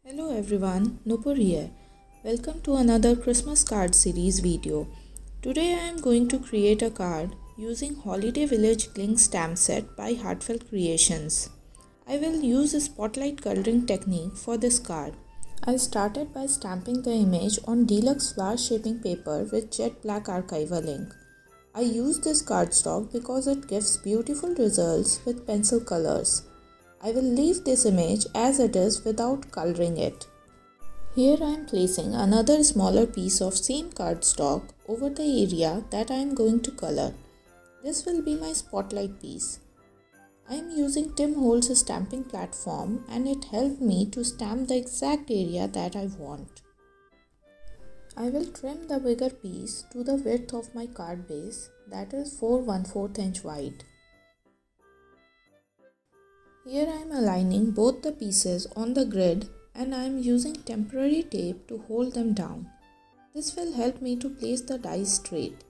Hello everyone, Nupur here. Welcome to another Christmas card series video. Today I am going to create a card using Holiday Village Gling stamp set by Heartfelt Creations. I will use a spotlight coloring technique for this card. I started by stamping the image on deluxe flower shaping paper with jet black archival ink. I use this cardstock because it gives beautiful results with pencil colors. I will leave this image as it is without coloring it. Here I am placing another smaller piece of same cardstock over the area that I am going to color. This will be my spotlight piece. I am using Tim Holtz stamping platform and it helped me to stamp the exact area that I want. I will trim the bigger piece to the width of my card base, that is 4 1/4 inch wide. Here I am aligning both the pieces on the grid and I am using temporary tape to hold them down. This will help me to place the dies straight.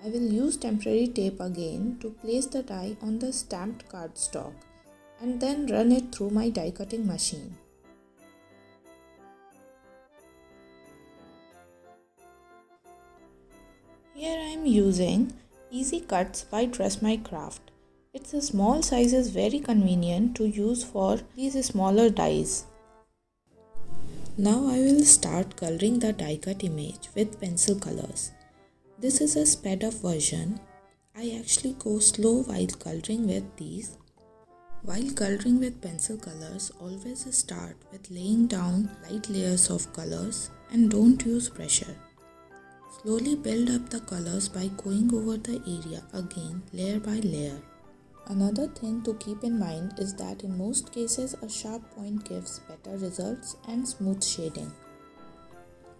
I will use temporary tape again to place the die on the stamped cardstock and then run it through my die cutting machine. Here I am using Easy Cuts by Dress My Craft. Its a small size is very convenient to use for these smaller dies. Now I will start coloring the die cut image with pencil colors. This is a sped up version. I actually go slow while coloring with these. While coloring with pencil colors, always start with laying down light layers of colors and don't use pressure. Slowly build up the colors by going over the area again layer by layer. Another thing to keep in mind is that in most cases a sharp point gives better results and smooth shading.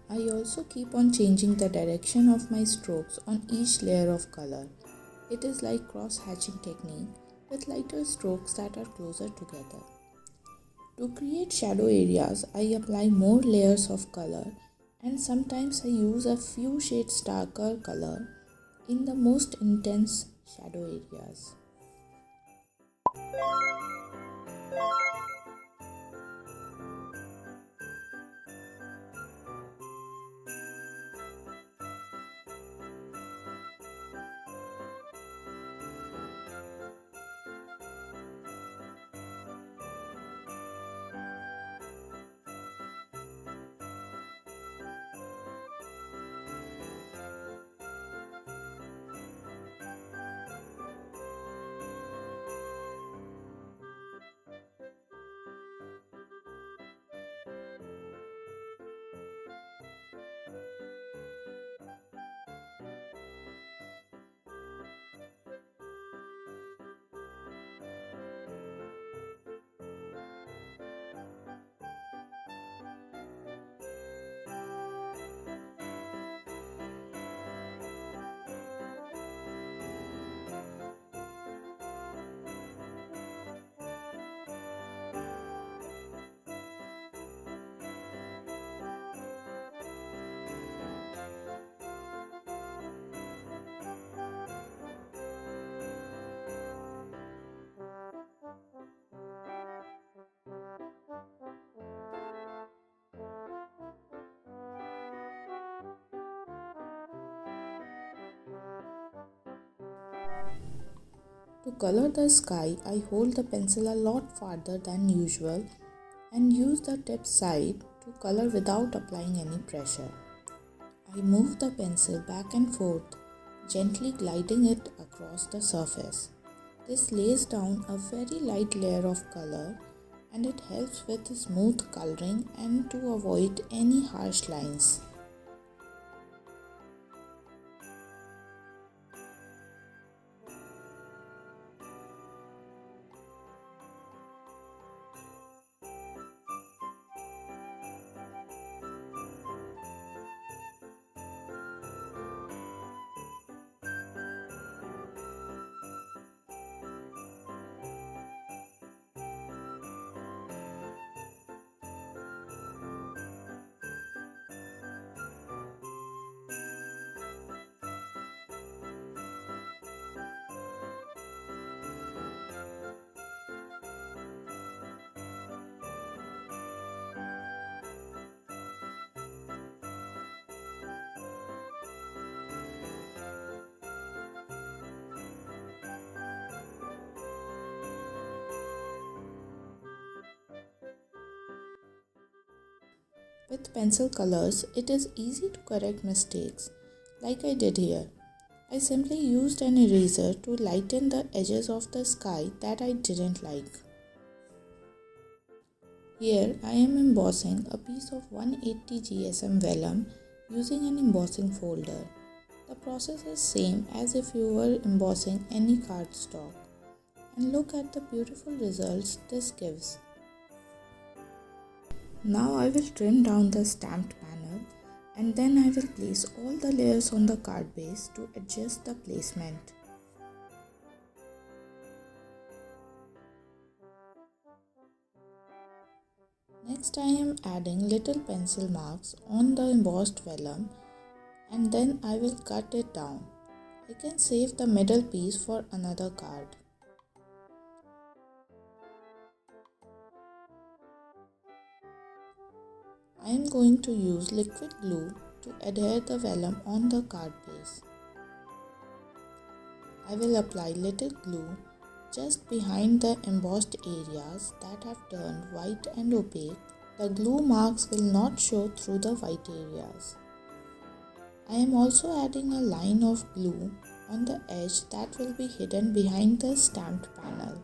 I also keep on changing the direction of my strokes on each layer of color. It is like cross-hatching technique with lighter strokes that are closer together. To create shadow areas, I apply more layers of color and sometimes I use a few shades darker color in the most intense shadow areas. To color the sky, I hold the pencil a lot farther than usual and use the tip side to color without applying any pressure. I move the pencil back and forth, gently gliding it across the surface. This lays down a very light layer of color and it helps with smooth coloring and to avoid any harsh lines. With pencil colors, it is easy to correct mistakes, like I did here. I simply used an eraser to lighten the edges of the sky that I didn't like. Here I am embossing a piece of 180 GSM vellum using an embossing folder. The process is same as if you were embossing any cardstock. And look at the beautiful results this gives. Now I will trim down the stamped panel and then I will place all the layers on the card base to adjust the placement. Next I am adding little pencil marks on the embossed vellum and then I will cut it down. I can save the middle piece for another card. I am going to use liquid glue to adhere the vellum on the card base. I will apply little glue just behind the embossed areas that have turned white and opaque. The glue marks will not show through the white areas. I am also adding a line of glue on the edge that will be hidden behind the stamped panel.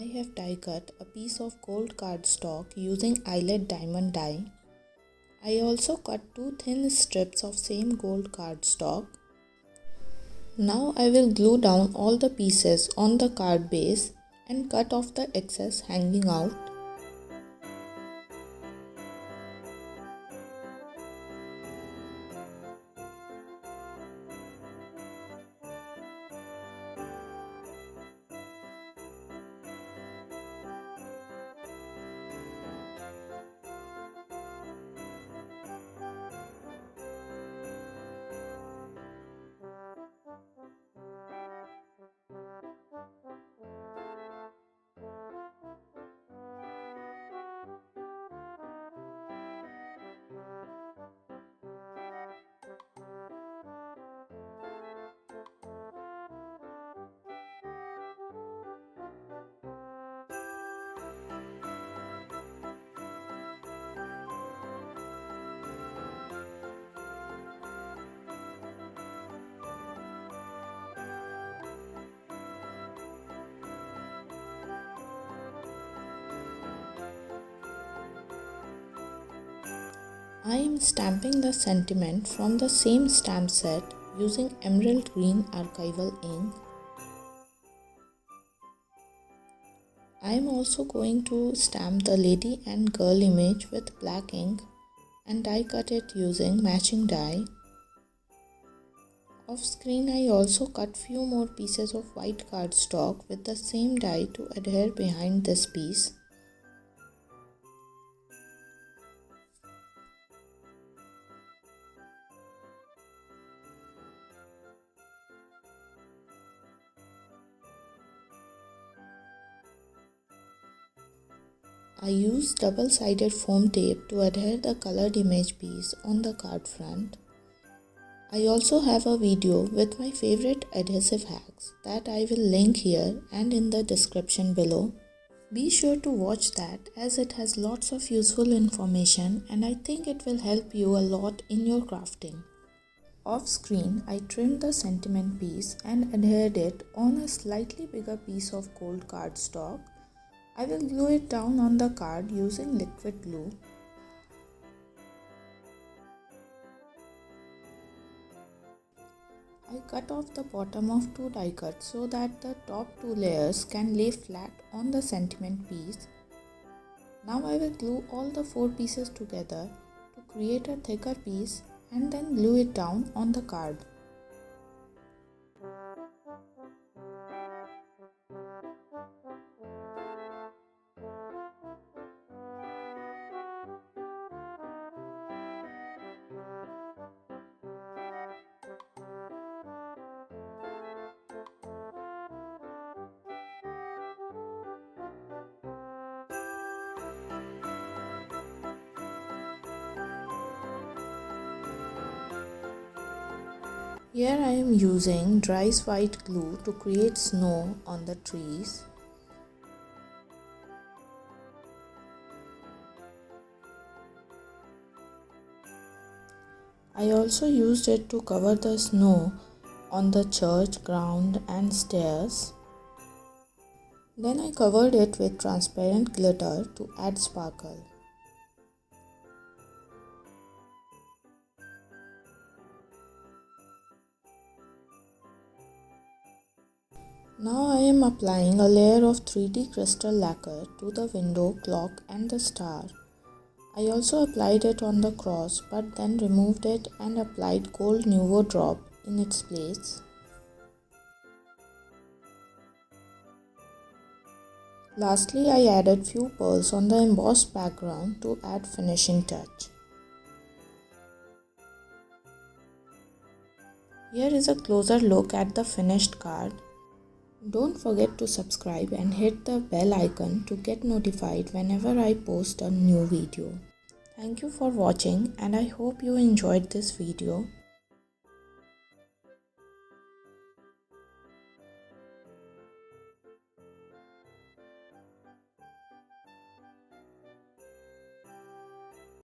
I have die cut a piece of gold cardstock using eyelet diamond die. I also cut two thin strips of same gold cardstock. Now I will glue down all the pieces on the card base and cut off the excess hanging out. I am stamping the sentiment from the same stamp set using emerald green archival ink. I am also going to stamp the lady and girl image with black ink and die cut it using matching die. Off screen I also cut few more pieces of white cardstock with the same die to adhere behind this piece. I used double-sided foam tape to adhere the colored image piece on the card front. I also have a video with my favorite adhesive hacks that I will link here and in the description below. Be sure to watch that as it has lots of useful information and I think it will help you a lot in your crafting. Off screen, I trimmed the sentiment piece and adhered it on a slightly bigger piece of gold cardstock. I will glue it down on the card using liquid glue. I cut off the bottom of two die cuts so that the top two layers can lay flat on the sentiment piece. Now I will glue all the four pieces together to create a thicker piece and then glue it down on the card. Here I am using dry white glue to create snow on the trees. I also used it to cover the snow on the church ground and stairs. Then I covered it with transparent glitter to add sparkle. Now I am applying a layer of 3D crystal lacquer to the window, clock and the star. I also applied it on the cross but then removed it and applied gold Nuvo drop in its place. Lastly, I added few pearls on the embossed background to add finishing touch. Here is a closer look at the finished card. Don't forget to subscribe and hit the bell icon to get notified whenever I post a new video. Thank you for watching and I hope you enjoyed this video.